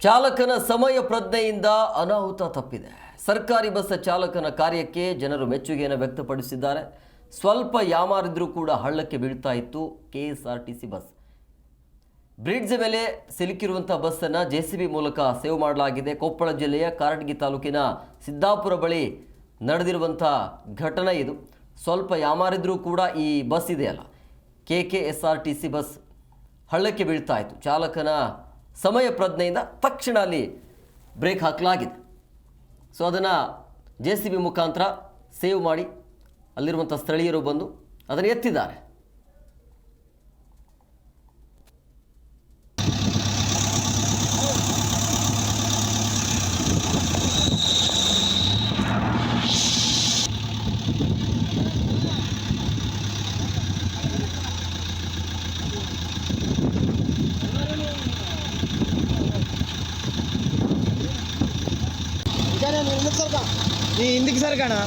ಚಾಲಕನ ಸಮಯ ಪ್ರಜ್ಞೆಯಿಂದ ಅನಾಹುತ ತಪ್ಪಿದೆ. ಸರ್ಕಾರಿ ಬಸ್ ಚಾಲಕನ ಕಾರ್ಯಕ್ಕೆ ಜನರು ಮೆಚ್ಚುಗೆಯನ್ನು ವ್ಯಕ್ತಪಡಿಸಿದ್ದಾರೆ. ಸ್ವಲ್ಪ ಯಾಮಾರಿದ್ರೂ ಕೂಡ ಹಳ್ಳಕ್ಕೆ ಬೀಳ್ತಾ ಇತ್ತು ಕೆಎಸ್ಆರ್ಟಿಸಿ ಬಸ್. ಬ್ರಿಡ್ಜ್ ಮೇಲೆ ಸಿಲುಕಿರುವಂಥ ಬಸ್ಸನ್ನು ಜೆಸಿಬಿ ಮೂಲಕ ಸೇವ್ ಮಾಡಲಾಗಿದೆ. ಕೊಪ್ಪಳ ಜಿಲ್ಲೆಯ ಕಾರಟಗಿ ತಾಲೂಕಿನ ಸಿದ್ದಾಪುರ ಬಳಿ ನಡೆದಿರುವಂಥ ಘಟನೆ ಇದು. ಸ್ವಲ್ಪ ಯಾಮಾರಿದ್ರೂ ಕೂಡ ಈ ಬಸ್ ಇದೆಯಲ್ಲ, ಕೆಎಸ್ಆರ್ಟಿಸಿ ಬಸ್ ಹಳ್ಳಕ್ಕೆ ಬೀಳ್ತಾ ಇತ್ತು. ಚಾಲಕನ ಸಮಯ ಪ್ರಜ್ಞೆಯಿಂದ ತಕ್ಷಣ ಅಲ್ಲಿ ಬ್ರೇಕ್ ಹಾಕಲಾಗಿದೆ. ಸೊ ಅದನ್ನು ಜೆಸಿಬಿ ಮುಖಾಂತರ ಸೇವ್ ಮಾಡಿ ಅಲ್ಲಿರುವಂಥ ಸ್ಥಳೀಯರು ಬಂದು ಅದನ್ನು ಎತ್ತಿದ್ದಾರೆ. నీ ఇంటికి సరికానా